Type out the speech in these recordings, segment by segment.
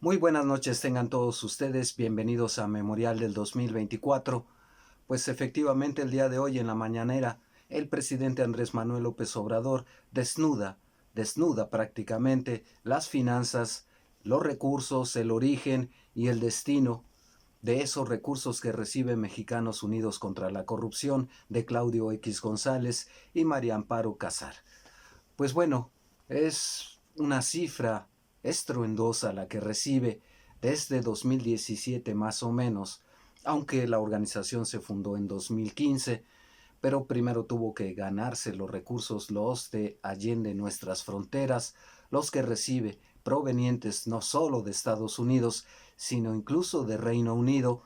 Muy buenas noches tengan todos ustedes, bienvenidos a Memorial del 2024. Pues efectivamente el día de hoy en la mañanera, el presidente Andrés Manuel López Obrador desnuda prácticamente las finanzas, los recursos, el origen y el destino de esos recursos que recibe Mexicanos Unidos contra la Corrupción de Claudio X González y María Amparo Casar. Pues bueno, es una cifra estruendosa la que recibe desde 2017 más o menos, aunque la organización se fundó en 2015, pero primero tuvo que ganarse los recursos los de allende nuestras fronteras, los que recibe provenientes no solo de Estados Unidos, sino incluso de Reino Unido,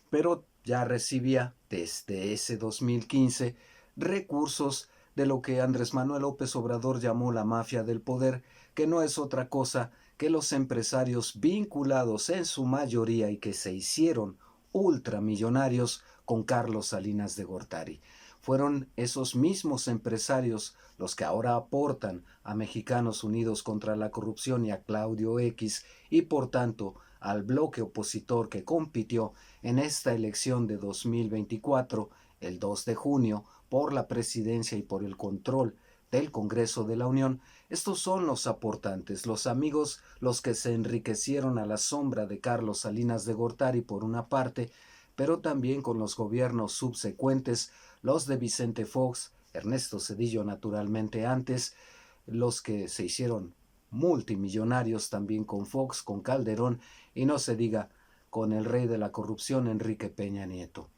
pero ya recibía desde ese 2015 recursos de lo que Andrés Manuel López Obrador llamó la mafia del poder, que no es otra cosa que los empresarios vinculados en su mayoría y que se hicieron ultramillonarios con Carlos Salinas de Gortari. Fueron esos mismos empresarios los que ahora aportan a Mexicanos Unidos contra la Corrupción y a Claudio X y por tanto al bloque opositor que compitió en esta elección de 2024, el 2 de junio, por la presidencia y por el control del Congreso de la Unión. Estos son los aportantes, los amigos, los que se enriquecieron a la sombra de Carlos Salinas de Gortari por una parte, pero también con los gobiernos subsecuentes, los de Vicente Fox, Ernesto Zedillo naturalmente antes, los que se hicieron multimillonarios también con Fox, con Calderón y no se diga con el rey de la corrupción Enrique Peña Nieto.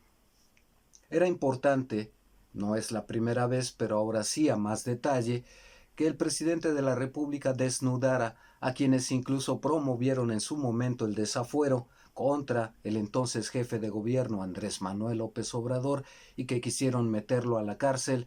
Era importante, no es la primera vez, pero ahora sí a más detalle, que el presidente de la República desnudara a quienes incluso promovieron en su momento el desafuero contra el entonces jefe de gobierno Andrés Manuel López Obrador y que quisieron meterlo a la cárcel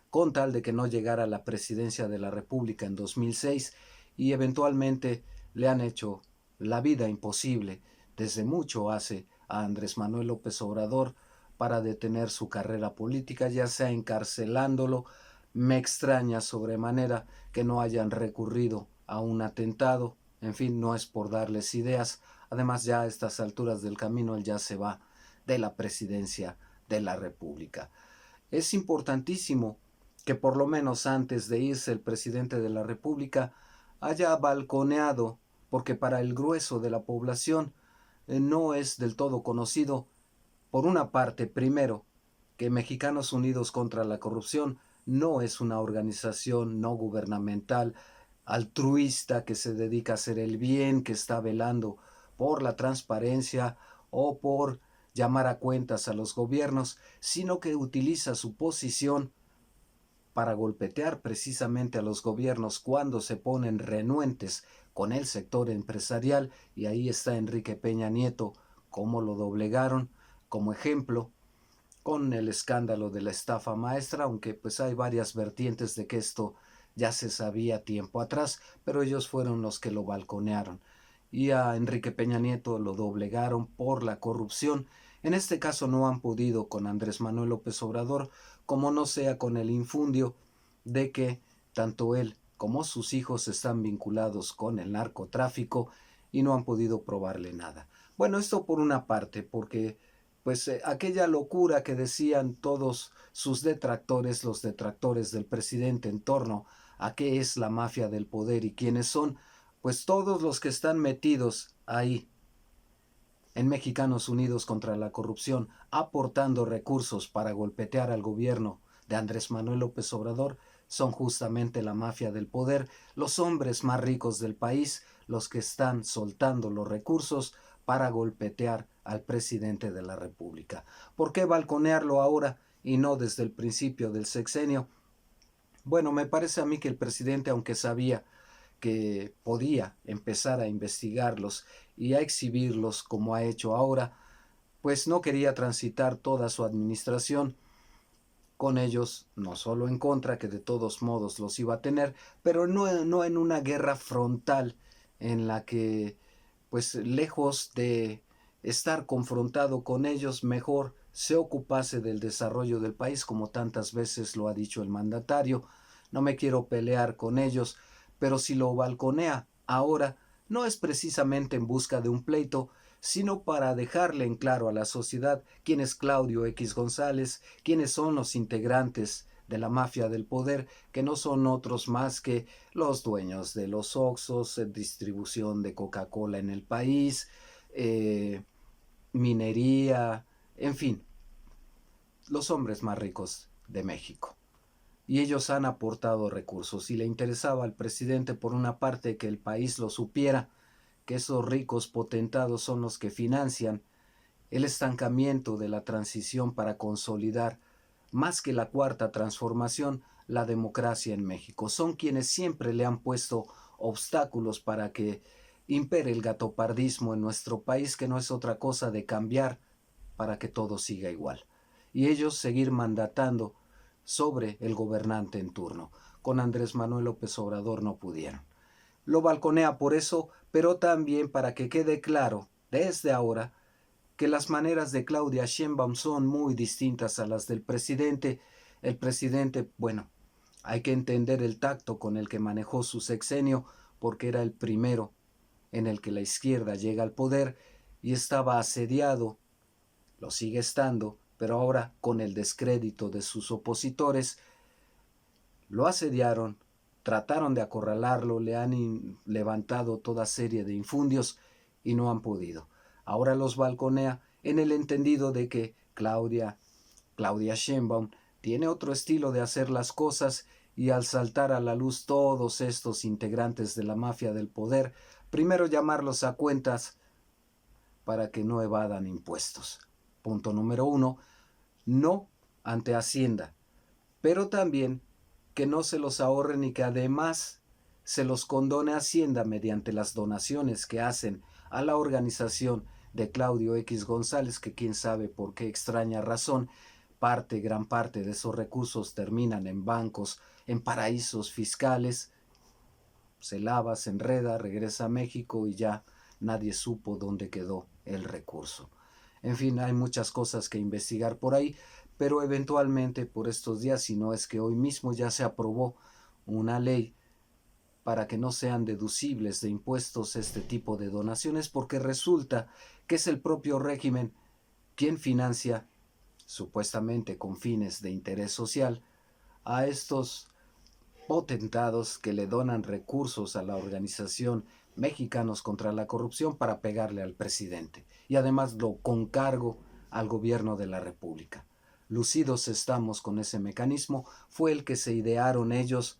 con tal de que no llegara a la presidencia de la República en 2006 y eventualmente le han hecho la vida imposible desde mucho hace a Andrés Manuel López Obrador para detener su carrera política, ya sea encarcelándolo. Me extraña sobremanera que no hayan recurrido a un atentado. En fin, no es por darles ideas. Además, ya a estas alturas del camino él ya se va de la presidencia de la República. Es importantísimo que por lo menos antes de irse el presidente de la República haya balconeado, porque para el grueso de la población no es del todo conocido, por una parte, primero, que Mexicanos Unidos contra la Corrupción no es una organización no gubernamental altruista que se dedica a hacer el bien, que está velando por la transparencia o por llamar a cuentas a los gobiernos, sino que utiliza su posición para golpetear precisamente a los gobiernos cuando se ponen renuentes con el sector empresarial, y ahí está Enrique Peña Nieto, cómo lo doblegaron como ejemplo con el escándalo de la estafa maestra, aunque pues hay varias vertientes de que esto ya se sabía tiempo atrás, pero ellos fueron los que lo balconearon. Y a Enrique Peña Nieto lo doblegaron por la corrupción. En este caso no han podido con Andrés Manuel López Obrador, como no sea con el infundio de que tanto él como sus hijos están vinculados con el narcotráfico y no han podido probarle nada. Bueno, esto por una parte, porque pues aquella locura que decían todos sus detractores, los detractores del presidente en torno a qué es la mafia del poder y quiénes son, pues todos los que están metidos ahí en Mexicanos Unidos contra la Corrupción, aportando recursos para golpetear al gobierno de Andrés Manuel López Obrador, son justamente la mafia del poder, los hombres más ricos del país, los que están soltando los recursos para golpetear al presidente de la República. ¿Por qué balconearlo ahora y no desde el principio del sexenio? Bueno, me parece a mí que el presidente, aunque sabía que podía empezar a investigarlos y a exhibirlos como ha hecho ahora, pues no quería transitar toda su administración con ellos, no solo en contra, que de todos modos los iba a tener, pero no en una guerra frontal en la que, pues lejos de estar confrontado con ellos, mejor se ocupase del desarrollo del país, como tantas veces lo ha dicho el mandatario. No me quiero pelear con ellos, pero si lo balconea ahora, no es precisamente en busca de un pleito, sino para dejarle en claro a la sociedad quién es Claudio X González, quiénes son los integrantes de la mafia del poder, que no son otros más que los dueños de los Oxxos, distribución de Coca-Cola en el país, minería, en fin, los hombres más ricos de México. Y ellos han aportado recursos y le interesaba al presidente por una parte que el país lo supiera, que esos ricos potentados son los que financian el estancamiento de la transición para consolidar, más que la cuarta transformación, la democracia en México. Son quienes siempre le han puesto obstáculos para que impere el gatopardismo en nuestro país, que no es otra cosa de cambiar para que todo siga igual. Y ellos seguir mandatando sobre el gobernante en turno. Con Andrés Manuel López Obrador no pudieron. Lo balconea por eso, pero también para que quede claro, desde ahora, que las maneras de Claudia Sheinbaum son muy distintas a las del presidente. El presidente, bueno, hay que entender el tacto con el que manejó su sexenio, porque era el primero en el que la izquierda llega al poder y estaba asediado, lo sigue estando, pero ahora con el descrédito de sus opositores, lo asediaron, trataron de acorralarlo, le han levantado toda serie de infundios y no han podido. Ahora los balconea en el entendido de que Claudia Sheinbaum tiene otro estilo de hacer las cosas y al saltar a la luz todos estos integrantes de la mafia del poder, primero llamarlos a cuentas para que no evadan impuestos. Punto número 1, no ante Hacienda, pero también que no se los ahorren y que además se los condone Hacienda mediante las donaciones que hacen a la organización de Claudio X González, que quién sabe por qué extraña razón, gran parte de esos recursos terminan en bancos, en paraísos fiscales, se lava, se enreda, regresa a México y ya nadie supo dónde quedó el recurso. En fin, hay muchas cosas que investigar por ahí, pero eventualmente por estos días, si no es que hoy mismo ya se aprobó una ley para que no sean deducibles de impuestos este tipo de donaciones, porque resulta que es el propio régimen quien financia, supuestamente con fines de interés social, a estos potentados que le donan recursos a la organización Mexicanos contra la Corrupción para pegarle al presidente y además lo concargo al gobierno de la República. Lucidos estamos con ese mecanismo, fue el que se idearon ellos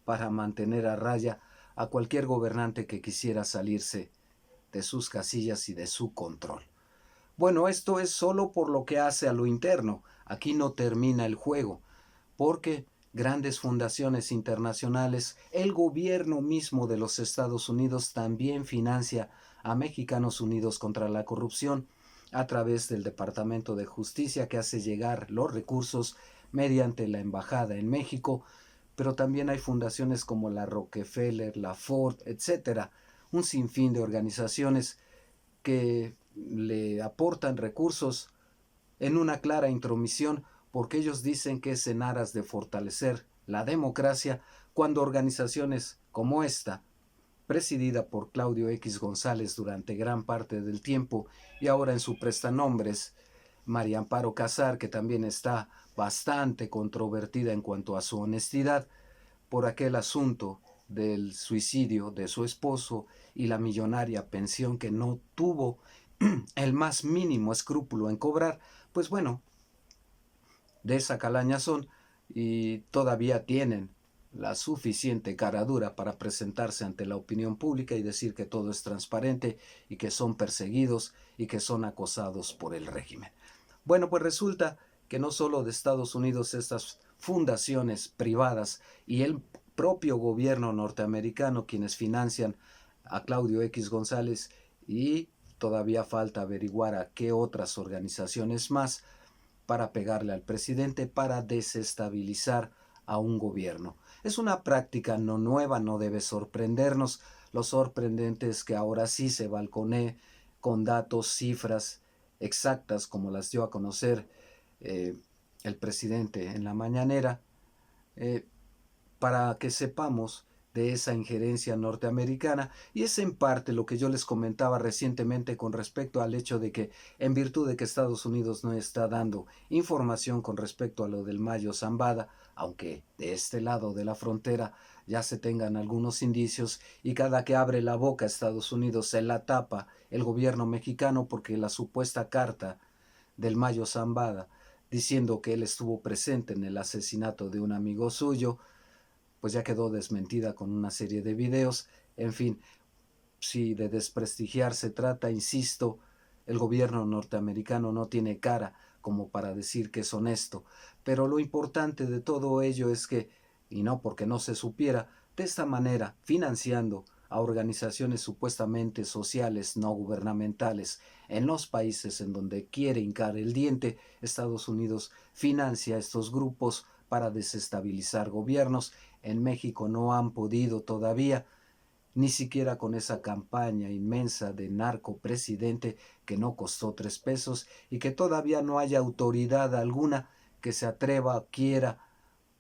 para mantener a raya a cualquier gobernante que quisiera salirse de sus casillas y de su control. Bueno, esto es solo por lo que hace a lo interno, aquí no termina el juego, porque grandes fundaciones internacionales, el gobierno mismo de los Estados Unidos también financia a Mexicanos Unidos contra la Corrupción a través del Departamento de Justicia que hace llegar los recursos mediante la Embajada en México, pero también hay fundaciones como la Rockefeller, la Ford, etcétera, un sinfín de organizaciones que le aportan recursos en una clara intromisión porque ellos dicen que es en aras de fortalecer la democracia cuando organizaciones como esta, presidida por Claudio X González durante gran parte del tiempo y ahora en su prestanombres, María Amparo Casar, que también está bastante controvertida en cuanto a su honestidad por aquel asunto del suicidio de su esposo y la millonaria pensión que no tuvo el más mínimo escrúpulo en cobrar, pues bueno, de esa calaña son y todavía tienen la suficiente cara dura para presentarse ante la opinión pública y decir que todo es transparente y que son perseguidos y que son acosados por el régimen. Bueno, pues resulta que no solo de Estados Unidos estas fundaciones privadas y el propio gobierno norteamericano quienes financian a Claudio X González y todavía falta averiguar a qué otras organizaciones más para pegarle al presidente para desestabilizar a un gobierno. Es una práctica no nueva, no debe sorprendernos. Lo sorprendente es que ahora sí se balconee con datos, cifras exactas como las dio a conocer el presidente en la mañanera, para que sepamos de esa injerencia norteamericana, y es en parte lo que yo les comentaba recientemente con respecto al hecho de que, en virtud de que Estados Unidos no está dando información con respecto a lo del Mayo Zambada, aunque de este lado de la frontera ya se tengan algunos indicios, y cada que abre la boca Estados Unidos se la tapa el gobierno mexicano, porque la supuesta carta del Mayo Zambada diciendo que él estuvo presente en el asesinato de un amigo suyo, pues ya quedó desmentida con una serie de videos. En fin, si de desprestigiar se trata, insisto, el gobierno norteamericano no tiene cara como para decir que es honesto, pero lo importante de todo ello es que, y no porque no se supiera, de esta manera, financiando a organizaciones supuestamente sociales no gubernamentales en los países en donde quiere hincar el diente, Estados Unidos financia estos grupos para desestabilizar gobiernos. En México no han podido todavía, ni siquiera con esa campaña inmensa de narcopresidente que no costó 3 pesos y que todavía no haya autoridad alguna que se atreva, quiera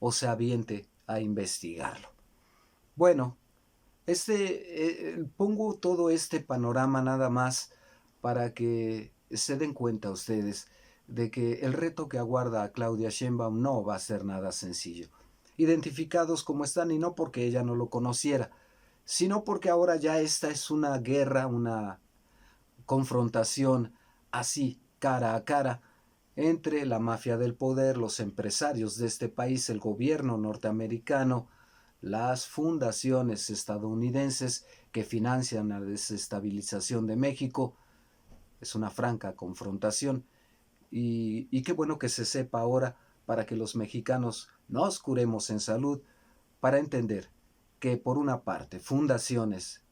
o se aviente a investigarlo. Bueno, pongo todo este panorama nada más para que se den cuenta ustedes de que el reto que aguarda a Claudia Sheinbaum no va a ser nada sencillo. Identificados como están, y no porque ella no lo conociera, sino porque ahora ya esta es una guerra, una confrontación así, cara a cara, entre la mafia del poder, los empresarios de este país, el gobierno norteamericano, las fundaciones estadounidenses que financian la desestabilización de México. Es una franca confrontación, y qué bueno que se sepa ahora, para que los mexicanos nos curemos en salud, para entender que, por una parte, fundaciones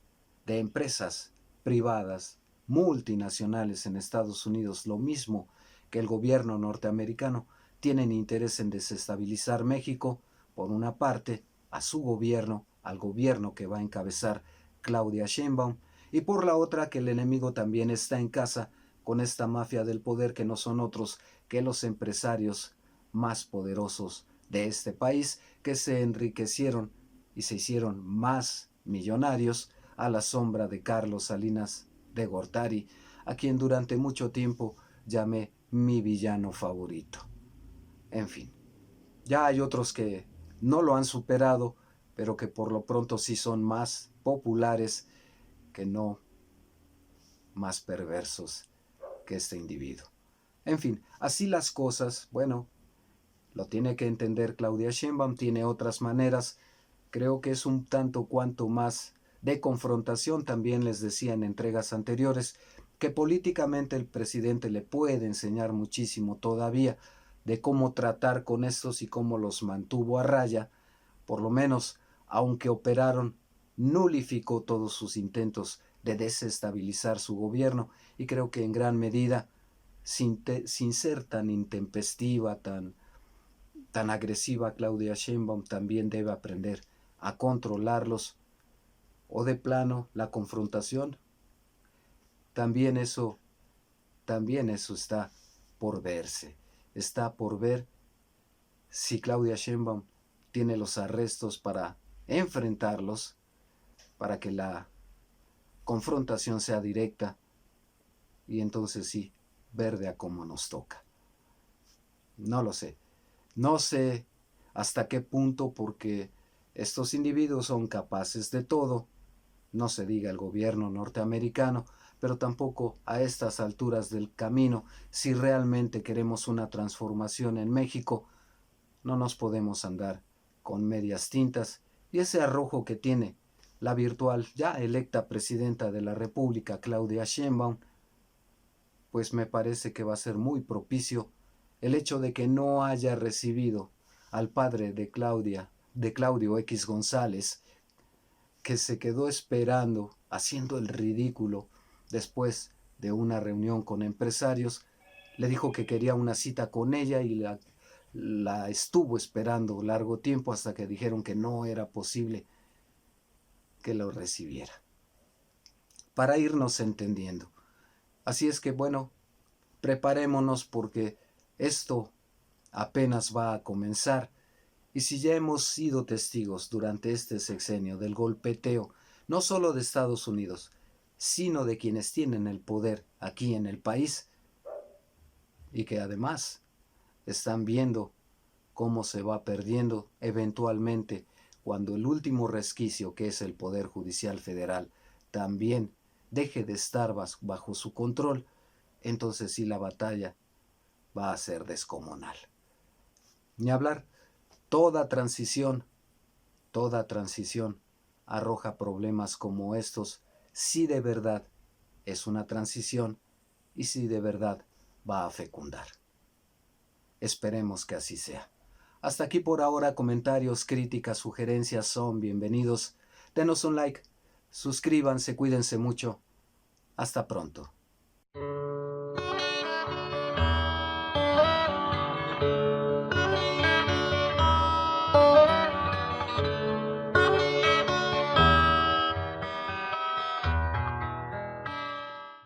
de empresas privadas multinacionales en Estados Unidos, lo mismo que el gobierno norteamericano, tienen interés en desestabilizar México, por una parte, a su gobierno, al gobierno que va a encabezar Claudia Sheinbaum, y por la otra, que el enemigo también está en casa con esta mafia del poder, que no son otros que los empresarios más poderosos de este país, que se enriquecieron y se hicieron más millonarios a la sombra de Carlos Salinas de Gortari, a quien durante mucho tiempo llamé mi villano favorito. En fin, ya hay otros que no lo han superado, pero que por lo pronto sí son más populares, que no más perversos que este individuo. En fin, así las cosas. Bueno, lo tiene que entender Claudia Sheinbaum, tiene otras maneras. Creo que es un tanto cuanto más de confrontación. También les decía en entregas anteriores que políticamente el presidente le puede enseñar muchísimo todavía de cómo tratar con estos y cómo los mantuvo a raya. Por lo menos, aunque operaron, nulificó todos sus intentos de desestabilizar su gobierno, y creo que en gran medida, sin ser tan intempestiva, tan agresiva, Claudia Sheinbaum también debe aprender a controlarlos, o de plano la confrontación. También eso está por verse. Está por ver si Claudia Sheinbaum tiene los arrestos para enfrentarlos, para que la confrontación sea directa, y entonces sí, verde a como nos toca. No lo sé. No sé hasta qué punto, porque estos individuos son capaces de todo, no se diga el gobierno norteamericano, pero tampoco a estas alturas del camino, si realmente queremos una transformación en México, no nos podemos andar con medias tintas, y ese arrojo que tiene la virtual ya electa presidenta de la República, Claudia Sheinbaum, pues me parece que va a ser muy propicio el hecho de que no haya recibido al padre de Claudio X González, que se quedó esperando, haciendo el ridículo, después de una reunión con empresarios. Le dijo que quería una cita con ella, y la estuvo esperando largo tiempo, hasta que dijeron que no era posible que lo recibiera. Para irnos entendiendo. Así es que, bueno, preparémonos, porque esto apenas va a comenzar, Y si ya hemos sido testigos durante este sexenio del golpeteo, no solo de Estados Unidos, sino de quienes tienen el poder aquí en el país, y que además están viendo cómo se va perdiendo eventualmente cuando el último resquicio, que es el Poder Judicial Federal, también deje de estar bajo su control, entonces sí la batalla va a ser descomunal. Ni hablar, toda transición arroja problemas como estos si de verdad es una transición y si de verdad va a fecundar. Esperemos que así sea. Hasta aquí por ahora. Comentarios, críticas, sugerencias son bienvenidos. Denos un like, suscríbanse, cuídense mucho. Hasta pronto.